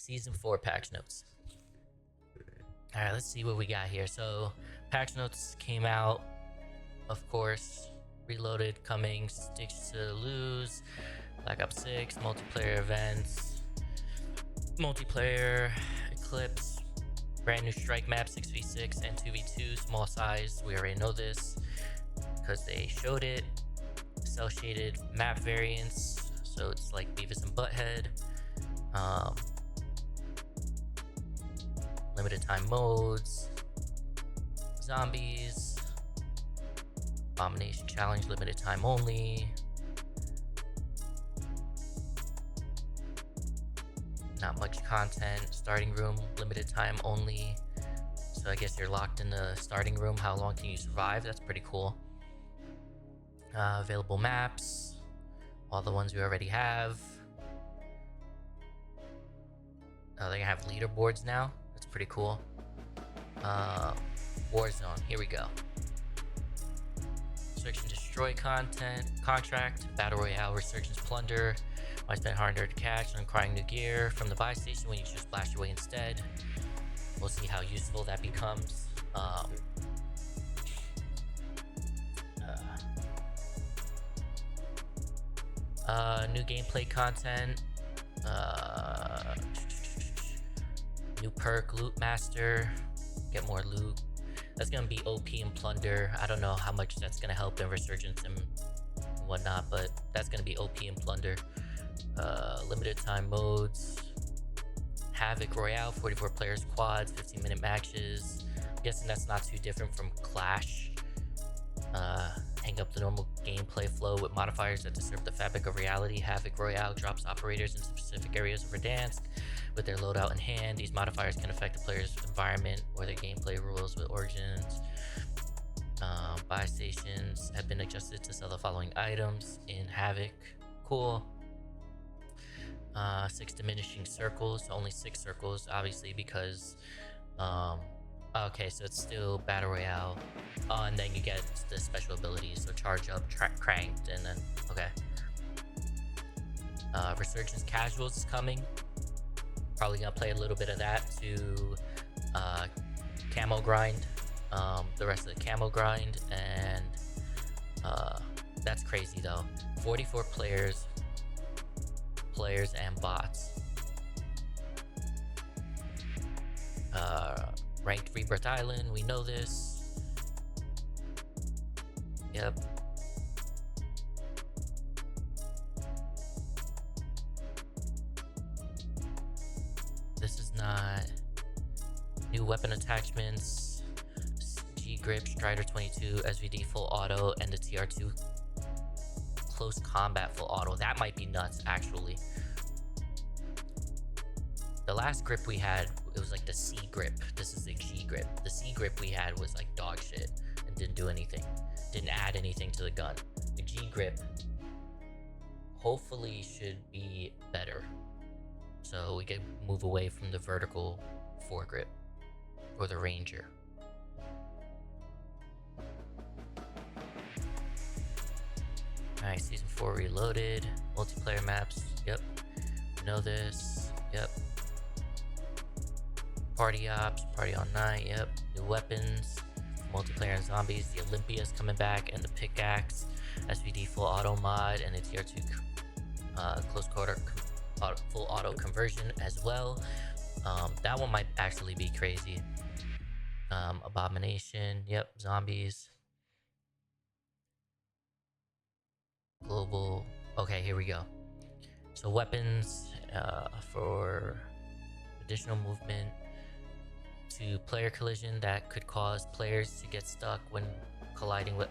Season 4 patch notes. Alright, let's see what we got here. So, patch notes came out, of course. Reloaded, coming, Sticks to Lose, Black Ops 6, multiplayer events, multiplayer, Eclipse, brand new strike map, 6v6 and 2v2, small size. We already know this because they showed it. Cell shaded map variants, so it's like Beavis and Butthead. Limited time modes, zombies, Abomination challenge, limited time only. Not much content. Starting room, limited time only. So I guess you're locked in the starting room. How long can you survive? That's pretty cool. Available maps, all the ones we already have. They're gonna have leaderboards now. That's pretty cool. Warzone, here we go. Search and destroy content, contract, battle royale, resurgence plunder. I spent hard earned cash on acquiring new gear from the buy station when you just splash away instead. We'll see how useful that becomes. New gameplay content. New perk, Loot Master. Get more loot. That's gonna be OP and plunder. I don't know how much that's gonna help in resurgence and whatnot, but that's gonna be OP and plunder. Limited time modes. Havoc Royale, 44 players quads, 15-minute matches. I'm guessing that's not too different from Clash. Hang up the normal gameplay flow with modifiers that disturb the fabric of reality. Havoc Royale drops operators into specific areas of Verdansk with their loadout in hand. These modifiers can affect the player's environment or their gameplay rules with origins. Buy stations have been adjusted to sell the following items in Havoc. Cool. 6 diminishing circles, so only 6 circles, obviously, because okay, so it's still battle royale. And then you get the special abilities, so charge up, cranked, and then okay. Resurgence casuals is coming. Probably gonna play a little bit of that to camo grind, the rest of the camo grind, and that's crazy though. 44 players and bots. Ranked Rebirth Island, we know this. Yep. This is not new weapon attachments. G-Grip, Strider 22, SVD full auto, and the TR2 close combat full auto. That might be nuts, actually. The last grip we had, it was like the C grip. This is the G grip. The C grip we had was like dog shit and didn't do anything. Didn't add anything to the gun. The G grip hopefully should be better. So we can move away from the vertical foregrip or the Ranger. Alright, Season 4 Reloaded. Multiplayer maps. Yep. Know this. Yep. Party Ops. Party All Night. Yep. New weapons. Multiplayer and zombies. The Olympia's coming back. And the Pickaxe. SVD full auto mod. And the TR2 close quarter full auto conversion as well. That one might actually be crazy. Abomination. Yep. Zombies. Global. Okay, here we go. So weapons for additional movement to player collision that could cause players to get stuck when colliding with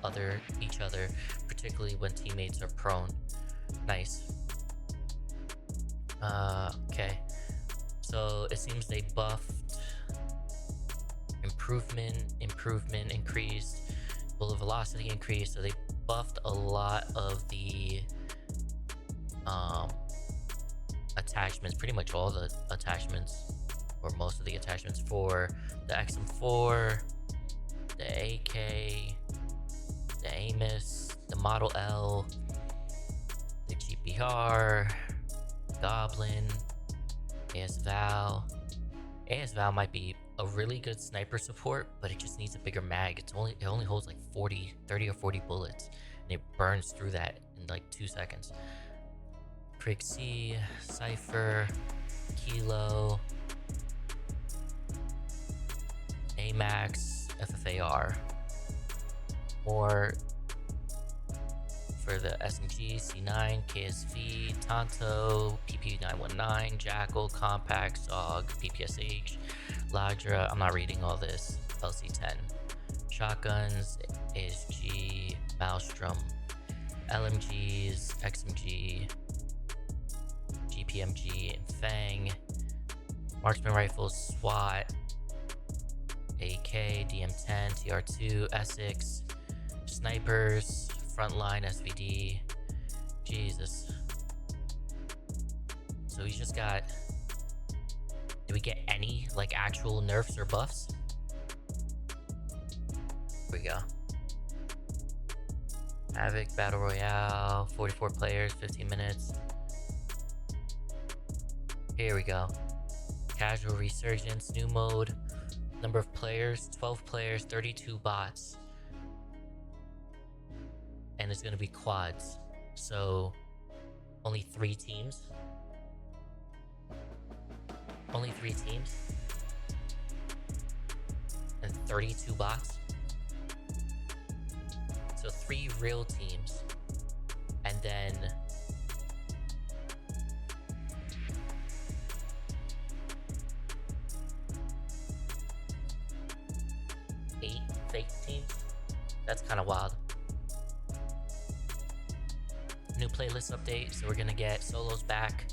each other, particularly when teammates are prone. Nice. Okay. So it seems they buffed improvement increased, bullet velocity increased, so they buffed a lot of the attachments, pretty much all the attachments, or most of the attachments for the XM4, the AK, the Amos, the Model L, the GPR, Goblin, AS Val. AS Val might be a really good sniper support, but it just needs a bigger mag. It only holds like 30 or 40 bullets, and it burns through that in like 2 seconds. Krig C, Cypher, Kilo, AMAX, FFAR. More for the SMG, C9, KSV, Tonto, PP919, Jackal, Compact, SOG, PPSH, Ladra. I'm not reading all this. LC10. Shotguns, ASG, Maelstrom, LMGs, XMG, GPMG, and Fang. Marksman rifles, SWAT, AK, DM10, TR2, Essex, snipers, frontline, SVD. Jesus. So we just got... Did we get any like actual nerfs or buffs? Here we go. Havoc, Battle Royale, 44 players, 15 minutes. Here we go. Casual Resurgence, new mode. Number of players, 12 players, 32 bots. And it's gonna be quads. So, only 3 teams. Only 3 teams. And 32 bots. So 3 real teams. And then... 8 fake teams. That's kind of wild. New playlist update, so we're gonna get solos back.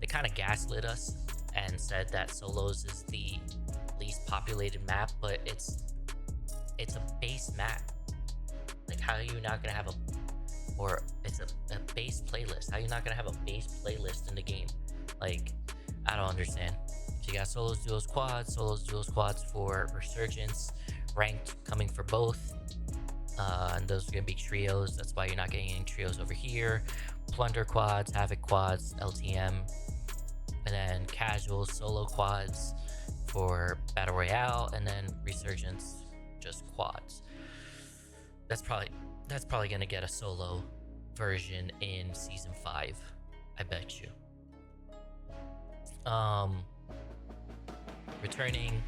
They kind of gaslit us and said that solos is the least populated map, but it's a base map. Like, how are you not gonna have it's a base playlist? How are you not gonna have a base playlist in the game? Like, I don't understand. So you got solos, duos, quads for Resurgence, ranked coming for both. And those are gonna be trios. That's why you're not getting any trios over here. Plunder quads, Havoc quads, LTM, and then casual solo quads for Battle Royale, and then Resurgence just quads. That's probably gonna get a solo version in season 5. I bet you. Returning,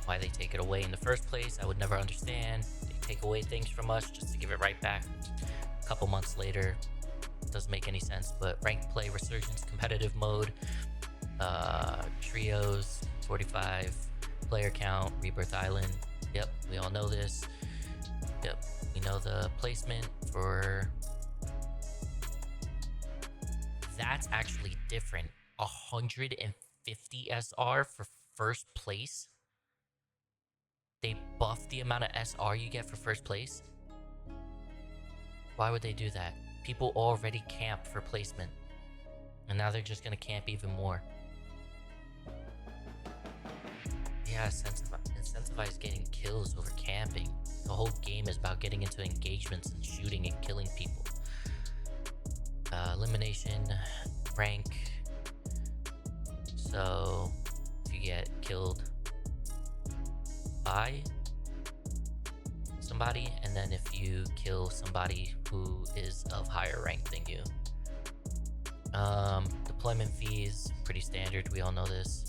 why they take it away in the first place, I would never understand. They take away things from us just to give it right back a couple months later. Doesn't make any sense. But ranked play, Resurgence, competitive mode, trios, 45 player count, Rebirth Island. Yep, we all know this. Yep, we know the placement for... That's actually different. 150 SR for first place. They buffed the amount of SR you get for first place. Why would they do that? People already camp for placement, and now they're just gonna camp even more. Yeah, incentivize getting kills over camping. The whole game is about getting into engagements and shooting and killing people. Elimination, rank. So if you get killed by somebody, and then if you kill somebody who is of higher rank than you. Deployment fees, pretty standard, we all know this.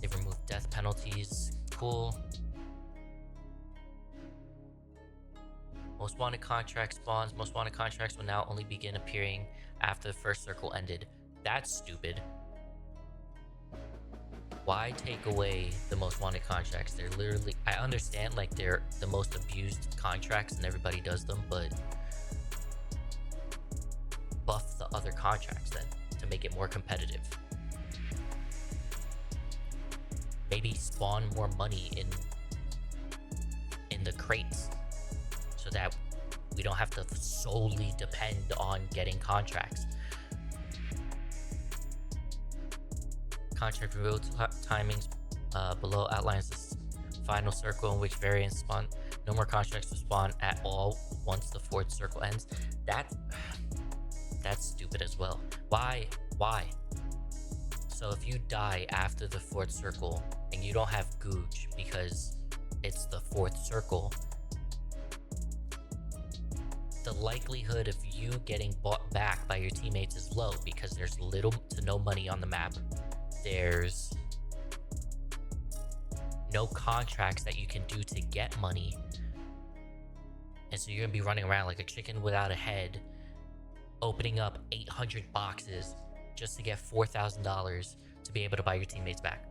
They've removed death penalties, cool. Most wanted contract spawns. Most wanted contracts will now only begin appearing after the first circle ended. That's stupid. Why take away the most wanted contracts? They're literally... I understand, like, they're the most abused contracts and everybody does them, but... buff the other contracts then to make it more competitive. Maybe spawn more money in the crates, so that we don't have to solely depend on getting contracts. Contract reveal timings below outlines the final circle in which variants spawn. No more contracts to spawn at all once the fourth circle ends. That's stupid as well. Why? So if you die after the fourth circle and you don't have Gooch because it's the fourth circle, the likelihood of you getting bought back by your teammates is low because there's little to no money on the map. There's no contracts that you can do to get money. And so you're gonna be running around like a chicken without a head, opening up 800 boxes just to get $4,000 to be able to buy your teammates back.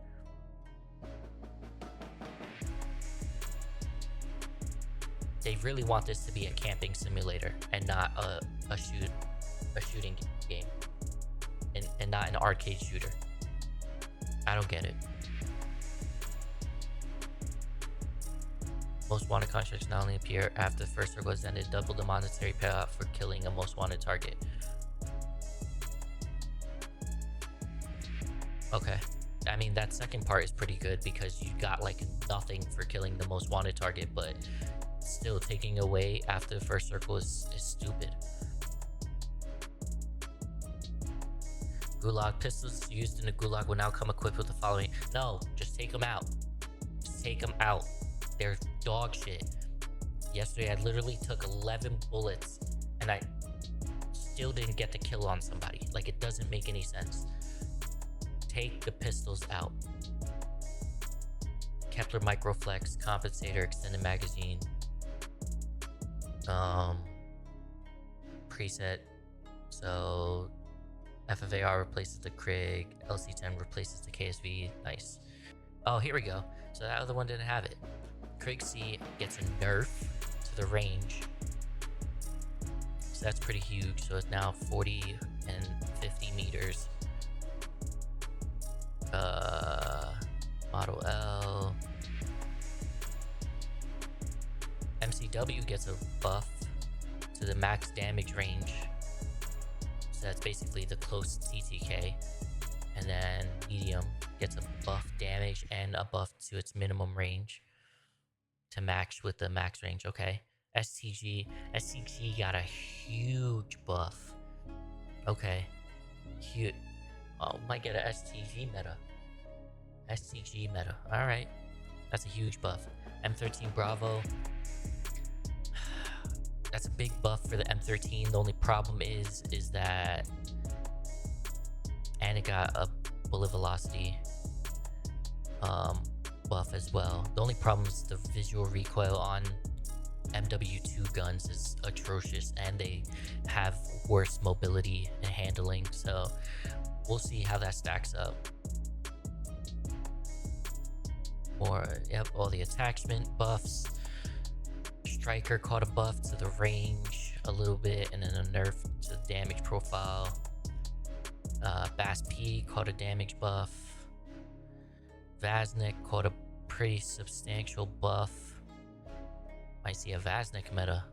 They really want this to be a camping simulator and not a shooting game, and not an arcade shooter. I don't get it. Most wanted contracts not only appear after the first circle has ended, double the monetary payout for killing a most wanted target. Okay. I mean, that second part is pretty good because you got like nothing for killing the most wanted target, but still taking away after the first circle is stupid. Gulag pistols used in the Gulag will now come equipped with the following. No, just take them out. Just take them out. They're dog shit. Yesterday, I literally took 11 bullets and I still didn't get the kill on somebody. Like, it doesn't make any sense. Take the pistols out. Kepler Microflex, Compensator, Extended Magazine. Preset. So, FFAR replaces the krig. LC10 replaces the KSV. Nice. Oh, here we go. So that other one didn't have it. Krig C gets a nerf to the range. So that's pretty huge. So it's now 40 and 50 meters. Model L. MCW gets a buff to the max damage range. So that's basically the close TTK. And then medium gets a buff damage and a buff to its minimum range to match with the max range. Okay. STG got a huge buff. Okay. Huge. Oh, might get a STG meta. STG meta. Alright. That's a huge buff. M13 Bravo. That's a big buff for the M13. The only problem is that... And it got a bullet velocity buff as well. The only problem is the visual recoil on MW2 guns is atrocious, and they have worse mobility and handling, so we'll see how that stacks up. Yep, all the attachment buffs. Striker caught a buff to the range a little bit, and then a nerf to the damage profile. Bass P caught a damage buff. Vaznik caught a pretty substantial buff. Might see a Vaznik meta.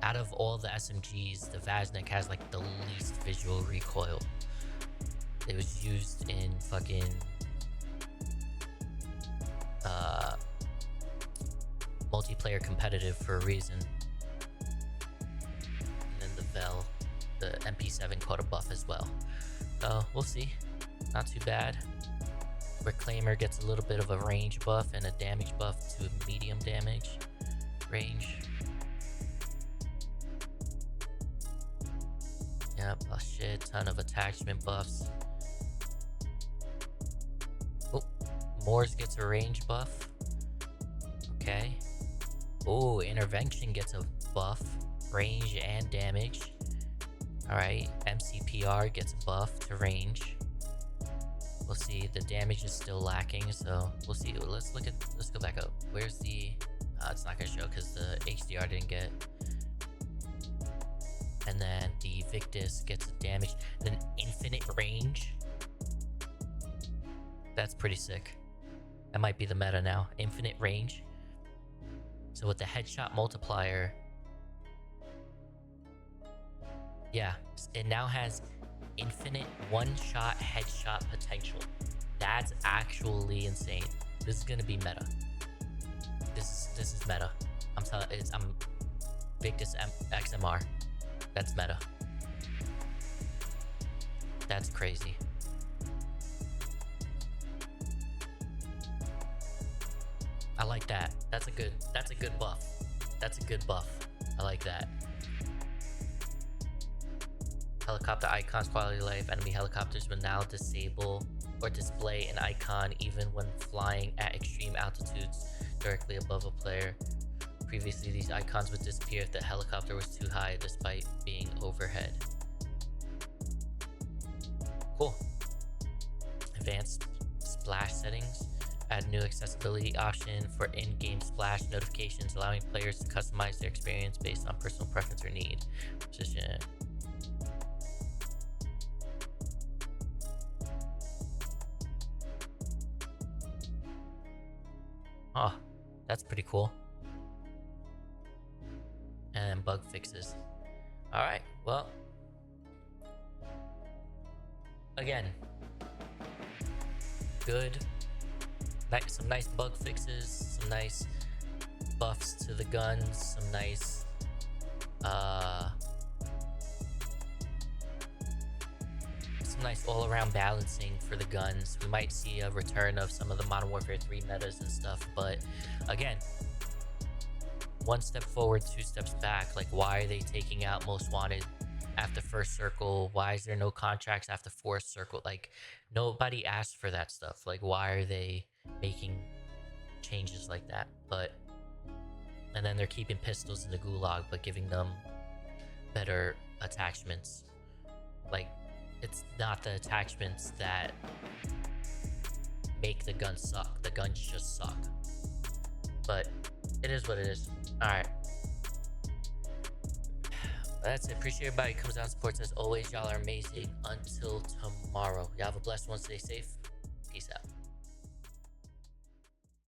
Out of all the SMGs, the Vaznik has like the least visual recoil. It was used in fucking multiplayer competitive for a reason. And then the Vel, the MP7 caught a buff as well. So we'll see. Not too bad. Reclaimer gets a little bit of a range buff and a damage buff to medium damage range. Yep, a shit ton of attachment buffs. Oh, Moors gets a range buff. Okay. Oh, Intervention gets a buff, range and damage. Alright, MCPR gets a buff to range. We'll see. The damage is still lacking, so we'll see. Let's go back up. Where's the... it's not gonna show because the HDR didn't get... And then the Victus gets a damage. Then infinite range. That's pretty sick. That might be the meta now. Infinite range. So with the headshot multiplier... Yeah, it now has infinite one-shot headshot potential. That's actually insane. This is gonna be meta. This This is meta. I'm telling I'm Victus XMR. That's meta. That's crazy. I like that. That's a good buff. That's a good buff. I like that. Helicopter icons, quality of life. Enemy helicopters will now disable or display an icon even when flying at extreme altitudes directly above a player. Previously, these icons would disappear if the helicopter was too high despite being overhead. Cool. Advanced splash settings. Add new accessibility option for in-game splash notifications, allowing players to customize their experience based on personal preference or need. Position. Oh, that's pretty cool. And bug fixes. Alright, well. Again. Good. Some nice bug fixes, some nice buffs to the guns, some nice all-around balancing for the guns. We might see a return of some of the Modern Warfare 3 metas and stuff, but again, one step forward, two steps back. Like, why are they taking out Most Wanted after first circle? Why is there no contracts after fourth circle? Like, nobody asked for that stuff. Like, why are they making changes like that? And then they're keeping pistols in the gulag but giving them better attachments. Like, it's not the attachments that make the gun suck. The guns just suck. But it is what it is. Alright. That's it. Appreciate everybody who comes out and supports. As always, y'all are amazing. Until tomorrow. Y'all have a blessed one. Stay safe.